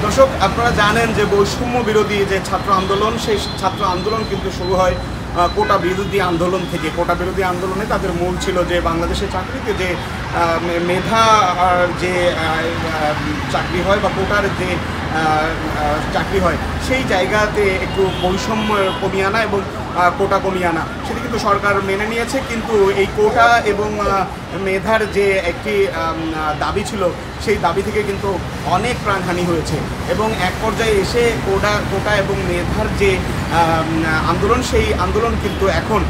দর্শক, আপনারা জানেন যে বৈষম্য বিরোধী যে ছাত্র আন্দোলন, সেই ছাত্র আন্দোলন কিন্তু শুরু হয় কোটা বিরোধী আন্দোলন থেকে। কোটা বিরোধী আন্দোলনে তাদের মূল ছিল যে বাংলাদেশের চাকরিতে যে মেধা যে চাকরি হয় বা কোটার যে চাকরি হয়, সেই জায়গাতে একটু বৈষম্য কমিয়ে আনা এবং কোটা কমিয়ে আনা, সেটা কিন্তু সরকার মেনে নিয়েছে। কিন্তু এই কোটা এবং মেধার যে একটি দাবি ছিল, সেই দাবি থেকে কিন্তু অনেক প্রাণহানি হয়েছে এবং এক পর্যায়ে এসে কোটা এবং মেধার যে আন্দোলন, সেই আন্দোলন কিন্তু এখন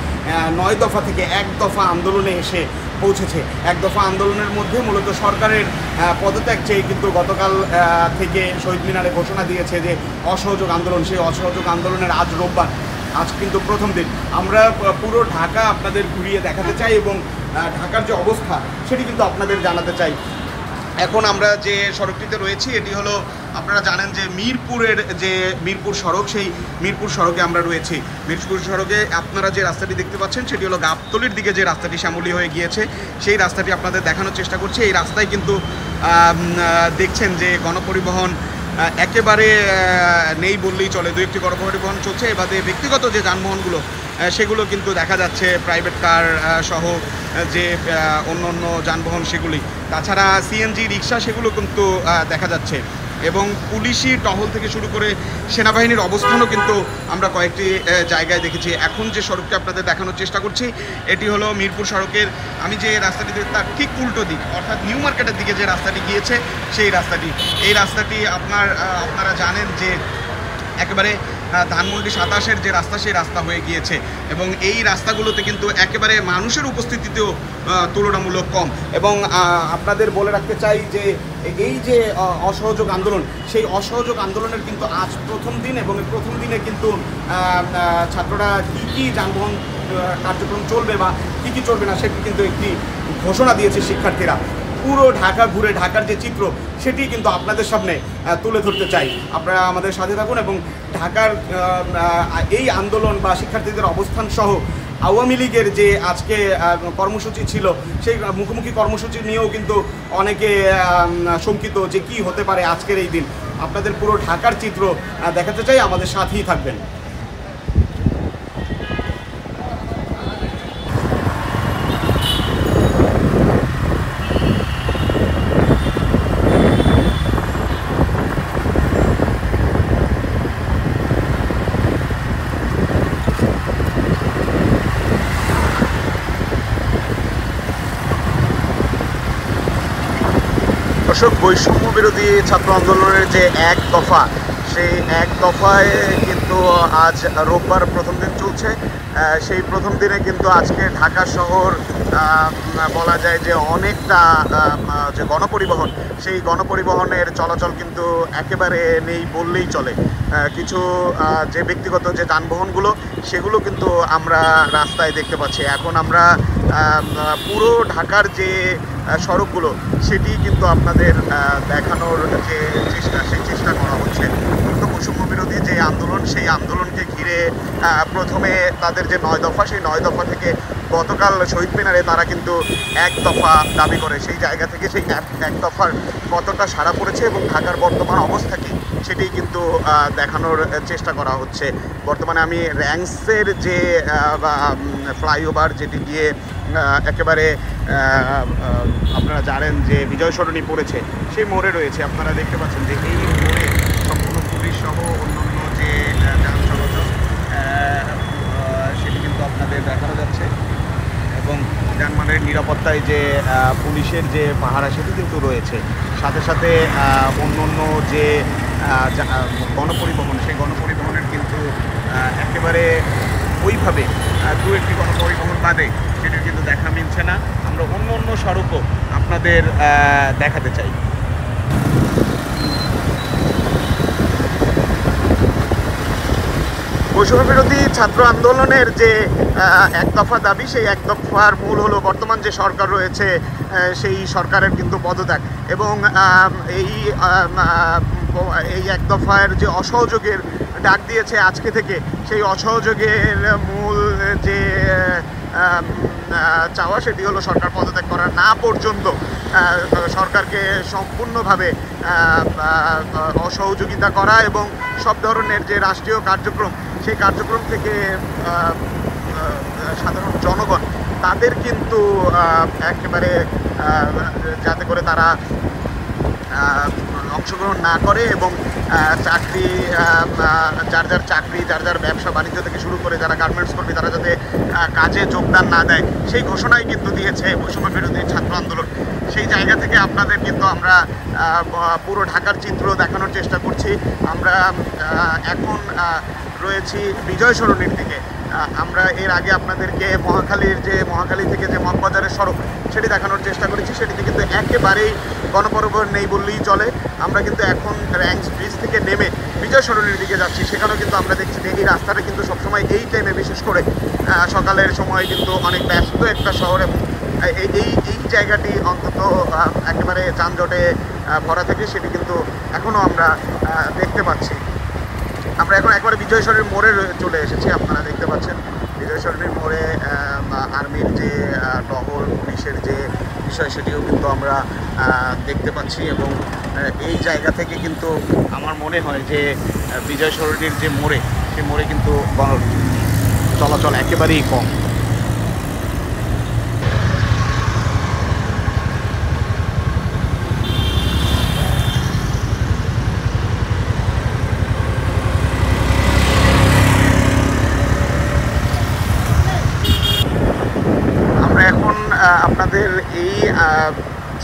9 দফা থেকে 1 দফা আন্দোলনে এসে পৌঁছেছে। 1 দফা আন্দোলনের মধ্যে মূলত সরকারের পদত্যাগ চেয়ে কিন্তু গতকাল থেকে শহীদ মিনারে ঘোষণা দিয়েছে যে অসহযোগ আন্দোলন। সেই অসহযোগ আন্দোলনের আজ রোববার, আজ কিন্তু প্রথম দিন। আমরা পুরো ঢাকা আপনাদের ঘুরিয়ে দেখাতে চাই এবং ঢাকার যে অবস্থা সেটি কিন্তু আপনাদের জানাতে চাই। এখন আমরা যে সড়কটিতে রয়েছি, এটি হলো, আপনারা জানেন যে মিরপুরের যে মিরপুর সড়ক, সেই মিরপুর সড়কে আমরা রয়েছি। মিরপুর সড়কে আপনারা যে রাস্তাটি দেখতে পাচ্ছেন, সেটি হলো গাবতলীর দিকে যে রাস্তাটি শ্যামলী হয়ে গিয়েছে, সেই রাস্তাটি আপনাদের দেখানোর চেষ্টা করছি। এই রাস্তায় কিন্তু দেখছেন যে গণপরিবহন একেবারে নেই বললেই চলে। 2-1টি গণপরিবহন চলছে, এবারে ব্যক্তিগত যে যানবাহনগুলো সেগুলো কিন্তু দেখা যাচ্ছে, প্রাইভেট কার সহ যে অন্য অন্য যানবাহন সেগুলি, তাছাড়া সিএনজি রিক্সা সেগুলো কিন্তু দেখা যাচ্ছে। এবং পুলিশি টহল থেকে শুরু করে সেনাবাহিনীর অবস্থানও কিন্তু আমরা কয়েকটি জায়গায় দেখেছি। এখন যে সড়কটি আপনাদের দেখানোর চেষ্টা করছি, এটি হলো মিরপুর সড়কের, আমি যে রাস্তাটিতে তার ঠিক উল্টো দিক, অর্থাৎ নিউ মার্কেটের দিকে যে রাস্তাটি গিয়েছে, সেই রাস্তাটি। এই রাস্তাটি আপনারা জানেন যে একেবারে ধানমন্ডি 27-এর যে রাস্তা, সেই রাস্তা হয়ে গিয়েছে এবং এই রাস্তাগুলোতে কিন্তু একেবারে মানুষের উপস্থিতিতেও তুলনামূলক কম। এবং আপনাদের বলে রাখতে চাই যে এই যে অসহযোগ আন্দোলন, সেই অসহযোগ আন্দোলনের কিন্তু আজ প্রথম দিন এবং এই প্রথম দিনে কিন্তু ছাত্ররা কী যানবাহন কার্যক্রম চলবে বা কী চলবে না, সেটি কিন্তু একটি ঘোষণা দিয়েছে শিক্ষার্থীরা। পুরো ঢাকা ঘুরে ঢাকার যে চিত্র, সেটি কিন্তু আপনাদের সামনে তুলে ধরতে চাই। আপনারা আমাদের সাথে থাকুন এবং ঢাকার এই আন্দোলন বা শিক্ষার্থীদের অবস্থান সহ আওয়ামী লীগের যে আজকে কর্মসূচি ছিল, সেই মুখোমুখি কর্মসূচি নিয়েও কিন্তু অনেকে শঙ্কিত যে কি হতে পারে আজকের এই দিন। আপনাদের পুরো ঢাকার চিত্র দেখাতে চাই, আমাদের সাথেই থাকবেন। দর্শক, বৈষম্য বিরোধী ছাত্র আন্দোলনের যে 1 দফা, সেই 1 দফায় কিন্তু আজ রোববার প্রথম দিন চলছে। সেই প্রথম দিনে কিন্তু আজকে ঢাকা শহর বলা যায় যে অনেকটা যে গণপরিবহন, সেই গণপরিবহনের চলাচল কিন্তু একেবারে নেই বললেই চলে। কিছু যে ব্যক্তিগত যে যানবাহনগুলো, সেগুলো কিন্তু আমরা রাস্তায় দেখতে পাচ্ছি। এখন আমরা পুরো ঢাকার যে সড়কগুলো, সেটি কিন্তু আপনাদের দেখানোর যে সেই চেষ্টা করা হচ্ছে। কিন্তু বৈষম্য বিরোধী যে আন্দোলন, সেই আন্দোলনকে ঘিরে প্রথমে তাদের যে 9 দফা, সেই 9 দফা থেকে গতকাল শহীদ মিনারে তারা কিন্তু 1 দফা দাবি করে। সেই জায়গা থেকে সেই 1 দফার কতটা সাড়া পড়েছে এবং ঢাকার বর্তমান অবস্থা কী, সেটি কিন্তু দেখানোর চেষ্টা করা হচ্ছে। বর্তমানে আমি র্যাংসের যে ফ্লাইওভার, যেটি গিয়ে একেবারে আপনারা জানেন যে বিজয় সরণি পড়েছে, সেই মোড়ে রয়েছে। আপনারা দেখতে পাচ্ছেন যে এই মোড়ে সম্পূর্ণ পুলিশ সহ অন্যান্য যে যান চলাচল, সেটি কিন্তু আপনাদের দেখানো যাচ্ছে এবং যানবাহনের নিরাপত্তায় যে পুলিশের যে পাহারা, সেটি কিন্তু রয়েছে। সাথে সাথে অন্য যে গণপরিবহন, সেই গণপরিবহনের কিন্তু একেবারে ওইভাবে 2-1টি গণপরিবহন বাদে সেটির কিন্তু দেখা মিলছে না। আমরা অন্য সড়কও আপনাদের দেখাতে চাই। বৈষম্য বিরোধী ছাত্র আন্দোলনের যে 1 দফা দাবি, সেই 1 দফার মূল হলো বর্তমান যে সরকার রয়েছে, সেই সরকারের কিন্তু পদত্যাগ এবং এই 1 দফার যে অসহযোগের ডাক দিয়েছে আজকে থেকে, সেই অসহযোগের মূল যে চাওয়া, সেটি হলো সরকার পদত্যাগ করা না পর্যন্ত সরকারকে সম্পূর্ণভাবে অসহযোগিতা করা এবং সব ধরনের যে রাষ্ট্রীয় কার্যক্রম সেই কার্যক্রম থেকে সাধারণ জনগণ তাদের কিন্তু একেবারে যাতে করে তারা অংশগ্রহণ না করে এবং চাকরি যার যার চাকরি যার যার ব্যবসা বাণিজ্য থেকে শুরু করে যারা গার্মেন্টস কর্মী তারা যাতে কাজে যোগদান না দেয় সেই ঘোষণাই কিন্তু দিয়েছে বৈষম্য বিরোধী ছাত্র আন্দোলন। সেই জায়গা থেকে আপনাদের কিন্তু আমরা পুরো ঢাকার চিত্র দেখানোর চেষ্টা করছি। আমরা এখন রয়েছি বিজয় সরণির দিকে। আমরা এর আগে আপনাদেরকে মহাখালী থেকে যে মগবাজারের সড়ক সেটি দেখানোর চেষ্টা করেছি, সেটিতে কিন্তু একেবারেই গণপরিবহন নেই বললেই চলে। আমরা কিন্তু এখন র্যাংস ব্রিজ থেকে নেমে বিজয় সরণির দিকে যাচ্ছি। সেখানেও কিন্তু আমরা দেখছি যে এই রাস্তাটা কিন্তু সবসময় এই টাইমে, বিশেষ করে সকালের সময় কিন্তু অনেক ব্যস্ত একটা শহর এবং এই জায়গাটি অন্তত একেবারে যানজটে ভরা থেকে সেটি কিন্তু এখনও আমরা দেখতে পাচ্ছি। আমরা এখন একবারে বিজয় সরণির মোড়ে চলে এসেছি। আপনারা দেখতে পাচ্ছেন বিজয় সরণির মোড়ে আর্মির যে টহল, পুলিশের যে বিষয় সেটিও কিন্তু আমরা দেখতে পাচ্ছি এবং এই জায়গা থেকে কিন্তু আমার মনে হয় যে বিজয় সরণির যে মোড়ে সেই মোড়ে কিন্তু চলাচল একেবারেই কম। আপনাদের এই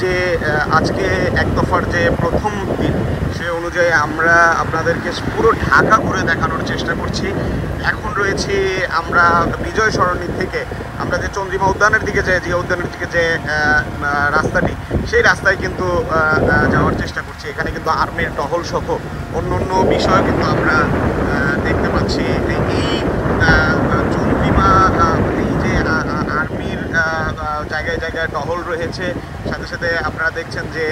যে আজকে এক দফার যে প্রথম দিন সে অনুযায়ী আমরা আপনাদেরকে পুরো ঢাকা ঘুরে দেখানোর চেষ্টা করছি। এখন রয়েছি আমরা বিজয় সরণি থেকে আমরা যে চন্দ্রিমা উদ্যানের দিকে যে জিয়া উদ্যানের দিকে যে রাস্তাটি সেই রাস্তায় কিন্তু যাওয়ার চেষ্টা করছি। এখানে কিন্তু আর্মির টহল সহ অন্য বিষয় কিন্তু আমরা দেখতে পাচ্ছি। এই চন্দ্রিমা এই যে আর্মির জায়গায় জায়গায় টহল রয়েছে, সাথে সাথে আপনারা দেখছেন যে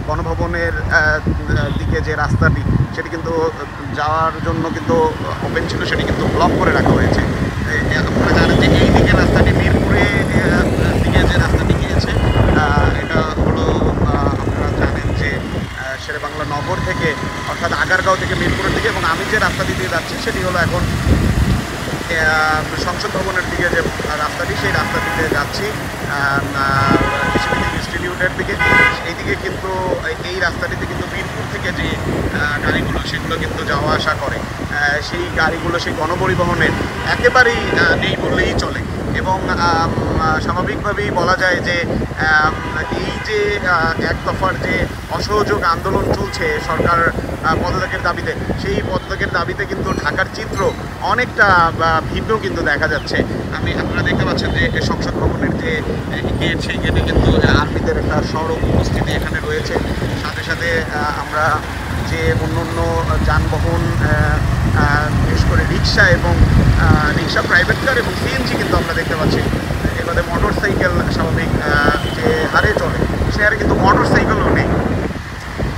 গণভবনের দিকে যে রাস্তাটি সেটি কিন্তু যাওয়ার জন্য কিন্তু ওপেন ছিল, সেটি কিন্তু ব্লক করে রাখা হয়েছে। আপনারা জানেন যে এই দিকে রাস্তাটি মিরপুরে দিকে যে রাস্তাটি গিয়েছে এটা হলো আপনারা জানেন যে শেরেবাংলা নগর থেকে অর্থাৎ আগারগাঁও থেকে মিরপুরের দিকে, এবং আমি যে রাস্তাটি দিয়ে যাচ্ছি সেটি হলো এখন সংসদ ভবনের দিকে যে রাস্তাটি সেই রাস্তাটিতে যাচ্ছি কৃষি ইনস্টিটিউটের দিকে। এই দিকে কিন্তু এই রাস্তাটিতে কিন্তু মিরপুর থেকে যে গাড়িগুলো সেগুলো কিন্তু যাওয়া আসা করে, সেই গাড়িগুলো সেই গণপরিবহনের একেবারেই নেই বললেই চলে। এবং স্বাভাবিকভাবেই বলা যায় যে এই যে এক দফার যে অসহযোগ আন্দোলন চলছে সরকার পদত্যাগের দাবিতে, সেই পদত্যাগের দাবিতে কিন্তু ঢাকার চিত্র অনেকটা ভিন্ন কিন্তু দেখা যাচ্ছে। আপনারা দেখতে পাচ্ছেন যে সংসদ ভবনের যে গেট সেই গেটে কিন্তু আর্মিদের একটা সড়ক উপস্থিতি এখানে রয়েছে। সাথে সাথে আমরা যে অন্য যানবাহন বিশেষ করে রিক্সা এবং রিক্সা, প্রাইভেট কার এবং সিএনজি কিন্তু আমরা দেখতে পাচ্ছি। এবারে মোটর সাইকেল স্বাভাবিক যে হারে চলে সে হারে কিন্তু মোটর সাইকেলও নেই।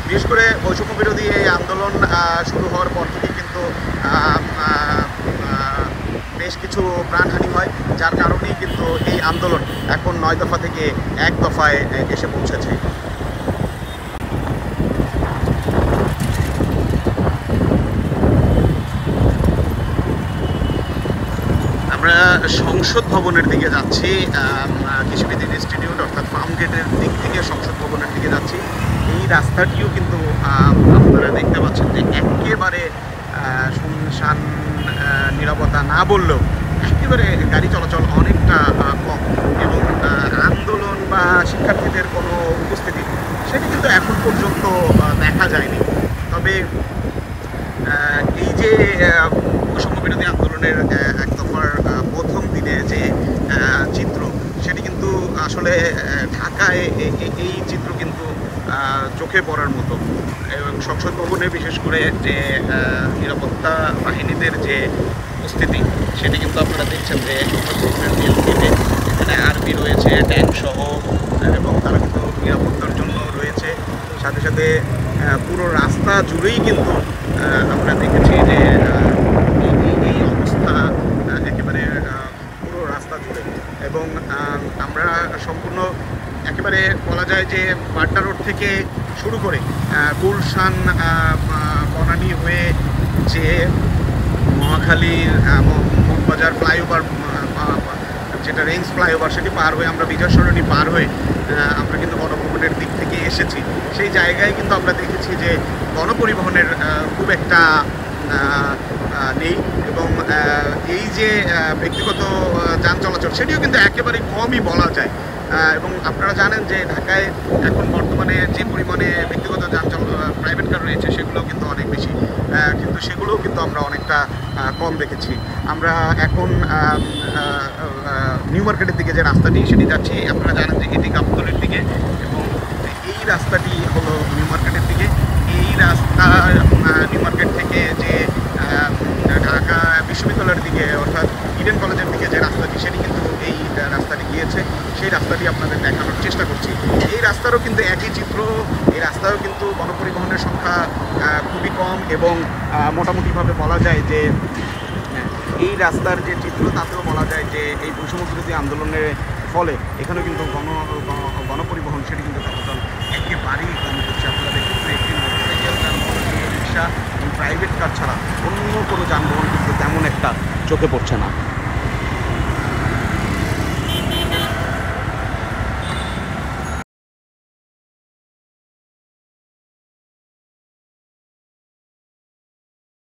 বিশেষ করে বৈষম্য বিরোধী এই আন্দোলন শুরু হওয়ার পর থেকে কিন্তু বেশ কিছু প্রাণহানি হয়, যার কারণেই কিন্তু এই আন্দোলন এখন 9 দফা থেকে 1 দফায় এসে পৌঁছেছে। আমরা সংসদ ভবনের দিকে যাচ্ছি, কৃষিবিদ ইনস্টিটিউট অর্থাৎ ফার্ম গেটের দিক থেকে সংসদ ভবনের দিকে যাচ্ছি। এই রাস্তাটিও কিন্তু আপনারা দেখতে পাচ্ছেন যে একেবারে শুনশান, নিরাপত্তা না বললেও একেবারে গাড়ি চলাচল অনেকটা কম, এবং আন্দোলন বা শিক্ষার্থীদের কোনো উপস্থিতি সেটি কিন্তু এখন পর্যন্ত দেখা যায়নি। তবে এই যে বৈষম্য বিরোধী আন্দোলনের এক দফার প্রথম দিনে যে চিত্র সেটি কিন্তু আসলে ঢাকায় এই চিত্র কিন্তু চোখে পড়ার মতো। এবং সংসদ ভবনে বিশেষ করে যে নিরাপত্তা বাহিনীদের যে উপস্থিতি সেটি কিন্তু আপনারা দেখছেন যে সংসদ ভবনের গেটে এখানে আর্মি রয়েছে, ট্যাঙ্ক সহ, এবং তারা কিন্তু নিরাপত্তার জন্য রয়েছে। সাথে সাথে পুরো রাস্তা জুড়েই কিন্তু আমরা দেখেছি যে এই অবস্থা একেবারে পুরো রাস্তা জুড়ে। এবং আমরা সম্পূর্ণ একেবারে বলা যায় যে পাটনা রোড থেকে শুরু করে গুলশান বনানী হয়ে যে মহাখালীর মগবাজার ফ্লাইওভার যেটা রেঞ্জ ফ্লাইওভার সেটি পার হয়ে আমরা বিজয় সরণি পার হয়ে আমরা কিন্তু গণভবনের দিক থেকে এসেছি। সেই জায়গায় কিন্তু আমরা দেখেছি যে গণপরিবহনের খুব একটা নেই এবং এই যে ব্যক্তিগত যান চলাচল সেটিও কিন্তু একেবারে কমই বলা যায়। এবং আপনারা জানেন যে ঢাকায় এখন বর্তমানে যে পরিমাণে ব্যক্তিগত যান প্রাইভেট কার রয়েছে সেগুলোও কিন্তু অনেক বেশি, কিন্তু সেগুলোও কিন্তু আমরা অনেকটা কম দেখেছি। আমরা এখন নিউ মার্কেটের দিকে যে রাস্তাটি সেটি যাচ্ছি, আপনারা জানেন যে এটি গাবতলীর দিকে এবং এই রাস্তাটি হলো নিউ মার্কেটের দিকে। এই রাস্তা নিউ মার্কেট থেকে যে ঢাকা বিশ্ববিদ্যালয়ের দিকে অর্থাৎ ইডেন কলেজের দিকে যে রাস্তাটি সেটি কিন্তু এই রাস্তাটি গিয়েছে, সেই রাস্তাটি আপনাদের দেখানোর চেষ্টা করছি। এই রাস্তারও কিন্তু একই চিত্র, এই রাস্তায়ও কিন্তু গণপরিবহনের সংখ্যা খুবই কম এবং মোটামুটিভাবে বলা যায় যে এই রাস্তার যে চিত্র তাতেও বলা যায় যে এই বৈষম্য বিরোধী আন্দোলনের ফলে এখানেও কিন্তু গণপরিবহন সেটি কিন্তু চলাচল একেবারেই কম হচ্ছে। আপনারা দেখুন একটি মোটরসাইকেল যানবাহন, রিক্সা এবং প্রাইভেট কার ছাড়া অন্য কোনো যানবাহন কিন্তু তেমন একটা চোখে পড়ছে না।